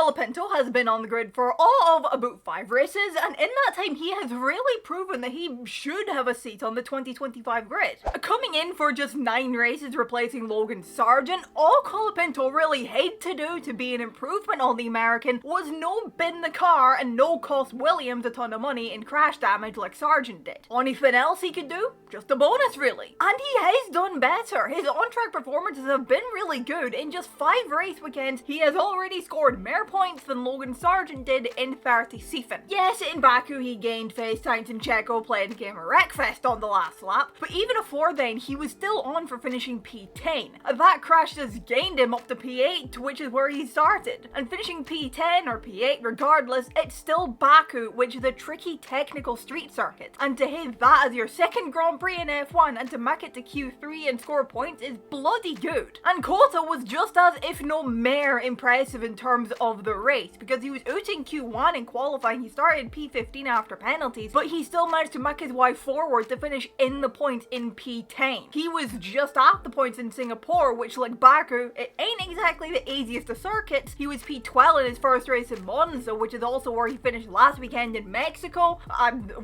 Colapinto has been on the grid for all of about 5 races, and in that time he has really proven that he should have a seat on the 2025 grid. Coming in for just 9 races replacing Logan Sargent, all Colapinto really had to do to be an improvement on the American was no bin the car and no cost Williams a ton of money in crash damage like Sargent did. Anything else he could do? Just a bonus really. And he has done better. His on-track performances have been really good. In just 5 race weekends, he has already scored more points than Logan Sargent did in 30 season. Yes, in Baku he gained face times in Checo playing the game of Wreckfest on the last lap, but even before then he was still on for finishing P10. That crash has gained him up to P8, which is where he started. And finishing P10 or P8 regardless, it's still Baku, which is a tricky technical street circuit. And to hit that as your second Grand Prix in F1 and to make it to Q3 and score points is bloody good. And Kota was just as, if no more, impressive in terms of the race, because he was out in Q1 in qualifying. He started P15 after penalties, but he still managed to make his way forward to finish in the points in P10. He was just at the points in Singapore, which like Baku, it ain't exactly the easiest of circuits. He was P12 in his first race in Monza, which is also where he finished last weekend in Mexico,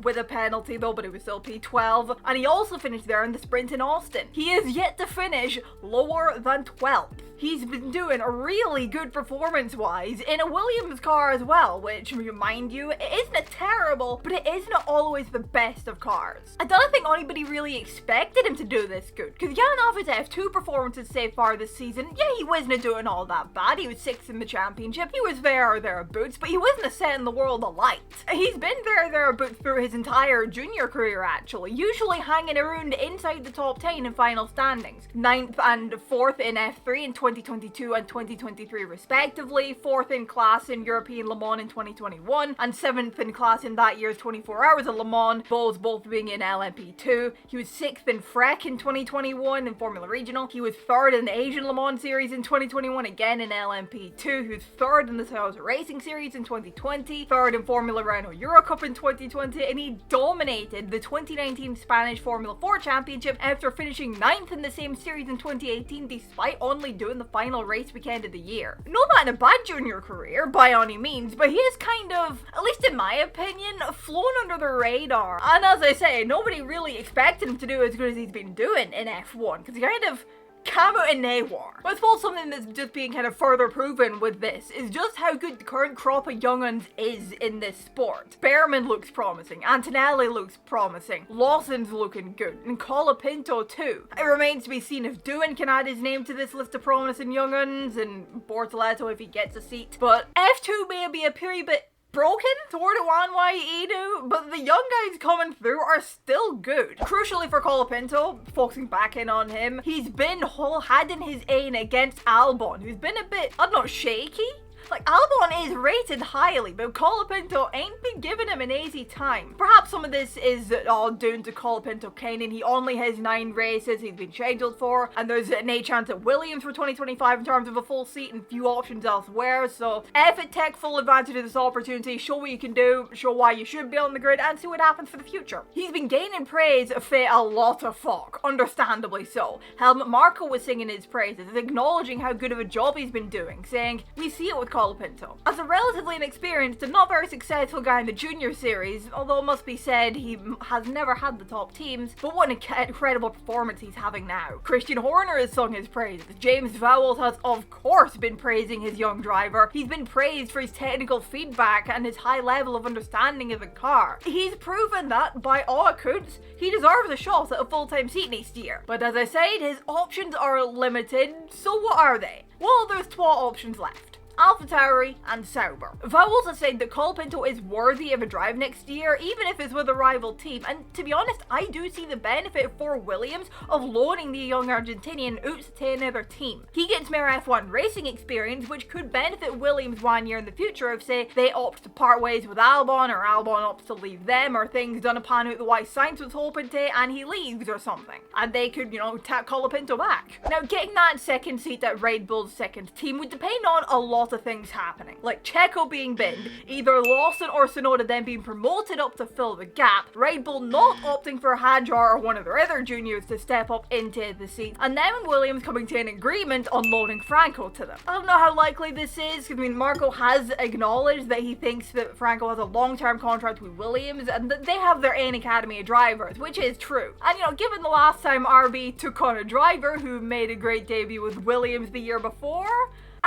with a penalty though, but it was still P12, and he also finished there in the sprint in Austin. He is yet to finish lower than 12th. He's been doing really good performance-wise in a Williams car as well, which, mind you, it isn't terrible, but it isn't always the best of cars. I don't think anybody really expected him to do this good, because yeah, off his F2 performances so far this season, yeah, he wasn't doing all that bad. He was 6th in the championship, he was there or thereabouts, but he wasn't setting the world alight. He's been there or thereabouts through his entire junior career actually, usually hanging around inside the top 10 in final standings. 9th and 4th in F3 in 2022 and 2023 respectively, 4th in class in European Le Mans in 2021, and 7th in class in that year's 24 Hours of Le Mans, both being in LMP2. He was 6th in FREC in 2021 in Formula Regional. He was 3rd in the Asian Le Mans Series in 2021, again in LMP2. He was 3rd in the South Racing Series in 2020, 3rd in Formula Renault Eurocup in 2020, and he dominated the 2019 Spanish Formula 4 Championship after finishing 9th in the same series in 2018 despite only doing the final race weekend of the year. Not that in a bad junior career by any means, but he is kind of, at least in my opinion, flown under the radar. And as I say, nobody really expected him to do as good as he's been doing in F1, because he kind of came out in Nawar. But I suppose something that's just being kind of further proven with this is just how good the current crop of young'uns is in this sport. Behrman looks promising, Antonelli looks promising, Lawson's looking good, and Colapinto too. It remains to be seen if Doohan can add his name to this list of promising young'uns, and Bortoletto if he gets a seat. But F2 may be a period bit broken toward Wanwai Edu, but the young guys coming through are still good. Crucially for Colapinto, focusing back in on him, he's been had in his aim against Albon, who's been a bit, I don't know, shaky? Like, Albon is rated highly, but Colapinto ain't been giving him an easy time. Perhaps some of this is all due to Colapinto caning. He only has 9 races he's been scheduled for, and there's an A chance at Williams for 2025 in terms of a full seat and few options elsewhere. So if it take full advantage of this opportunity, show what you can do, show why you should be on the grid, and see what happens for the future. He's been gaining praise for a lot of folk, understandably so. Helmut Marko was singing his praises, acknowledging how good of a job he's been doing, saying, "We see it with Colapinto." As a relatively inexperienced and not very successful guy in the junior series, although it must be said he has never had the top teams, but what an incredible performance he's having now. Christian Horner has sung his praises. James Vowles has of course been praising his young driver. He's been praised for his technical feedback and his high level of understanding of the car. He's proven that, by all accounts, he deserves a shot at a full-time seat next year. But as I said, his options are limited, so what are they? Well, there's 12 options left: AlphaTauri and Sauber. Vowles has said that Colapinto is worthy of a drive next year, even if it's with a rival team, and to be honest, I do see the benefit for Williams of loaning the young Argentinian out to another team. He gets more F1 racing experience, which could benefit Williams 1 year in the future if, say, they opt to part ways with Albon, or Albon opts to leave them, or things don't pan out the way Sainz was hoping to, and he leaves or something. And they could, tap Colapinto back. Now, getting that second seat at Red Bull's second team would depend on a lot lot of things happening. Like Checo being binned, either Lawson or Tsunoda then being promoted up to fill the gap, Red Bull not opting for Hadjar or one of their other juniors to step up into the seat, and then Williams coming to an agreement on loaning Franco to them. I don't know how likely this is, because I mean, Marco has acknowledged that he thinks that Franco has a long-term contract with Williams, and that they have their own academy of drivers, which is true. And you know, given the last time RB took on a driver who made a great debut with Williams the year before,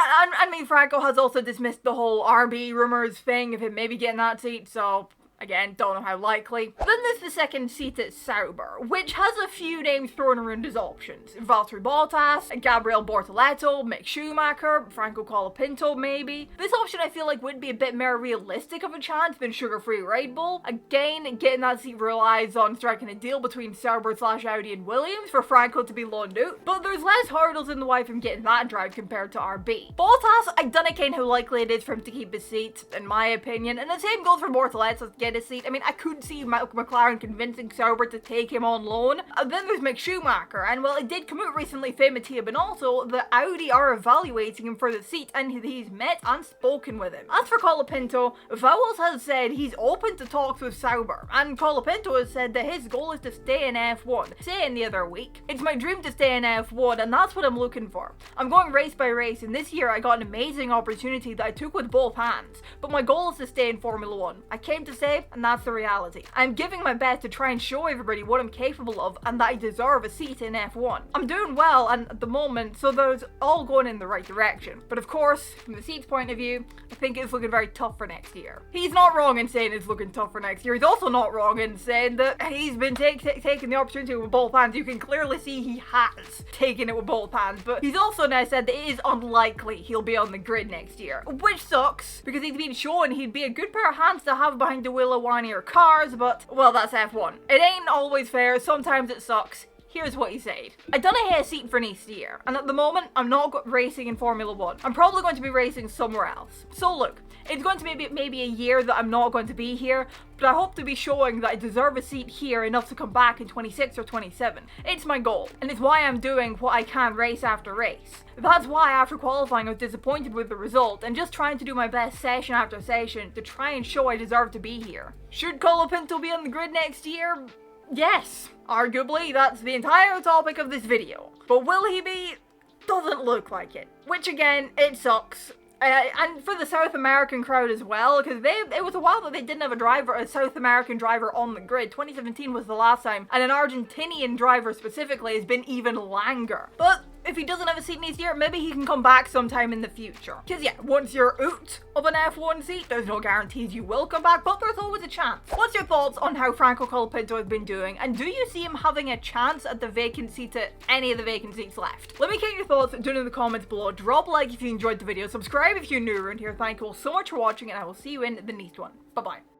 I mean, Franco has also dismissed the whole RB rumors thing of him maybe getting that seat, so again, don't know how likely. Then there's the second seat at Sauber, which has a few names thrown around as options. Valtteri Bottas, Gabriel Bortoleto, Mick Schumacher, Franco Colapinto maybe. This option I feel like would be a bit more realistic of a chance than sugar-free Red Bull. Again, getting that seat relies on striking a deal between Sauber/Audi and Williams for Franco to be loaned out, but there's less hurdles in the way from getting that drive compared to RB. Bottas, I don't know how likely it is for him to keep his seat, in my opinion, and the same goes for Bortoleto to get a seat. I mean, I could see McLaren convincing Sauber to take him on loan. Then there's Mick Schumacher, and well, it did come out recently from Mattia Binotto that Audi are evaluating him for the seat, and he's met and spoken with him. As for Colapinto, Vowles has said he's open to talks with Sauber, and Colapinto has said that his goal is to stay in F1. Saying the other week, "It's my dream to stay in F1, and that's what I'm looking for. I'm going race by race, and this year I got an amazing opportunity that I took with both hands, but my goal is to stay in Formula 1. I came to stay, and that's the reality. I'm giving my best to try and show everybody what I'm capable of and that I deserve a seat in F1. I'm doing well and at the moment, so there's all going in the right direction. But of course, from the seat's point of view, I think it's looking very tough for next year." He's not wrong in saying it's looking tough for next year. He's also not wrong in saying that he's been taking the opportunity with both hands. You can clearly see he has taken it with both hands, but he's also now said that it is unlikely he'll be on the grid next year, which sucks because he's been shown he'd be a good pair of hands to have behind the wheel of one of your cars, but well, that's F1. It ain't always fair, sometimes it sucks. Here's what he said. "I done a hair seat for next year, and at the moment, I'm not racing in Formula 1. I'm probably going to be racing somewhere else. So look, it's going to be maybe a year that I'm not going to be here, but I hope to be showing that I deserve a seat here enough to come back in 26 or 27. It's my goal, and it's why I'm doing what I can race after race. That's why after qualifying I was disappointed with the result, and just trying to do my best session after session to try and show I deserve to be here. Should Colapinto be on the grid next year? Yes. Arguably, that's the entire topic of this video. But will he be? Doesn't look like it. Which again, it sucks. And for the South American crowd as well, because it was a while that they didn't have a South American driver on the grid. 2017 was the last time, and an Argentinian driver specifically has been even longer. But if he doesn't have a seat next year, maybe he can come back sometime in the future. Because yeah, once you're out of an F1 seat, there's no guarantees you will come back, but there's always a chance. What's your thoughts on how Franco Colapinto has been doing, and do you see him having a chance at the vacant seat at any of the vacant seats left? Let me get your thoughts down in the comments below. Drop a like if you enjoyed the video, subscribe if you're new around here. Thank you all so much for watching, and I will see you in the next one. Bye bye.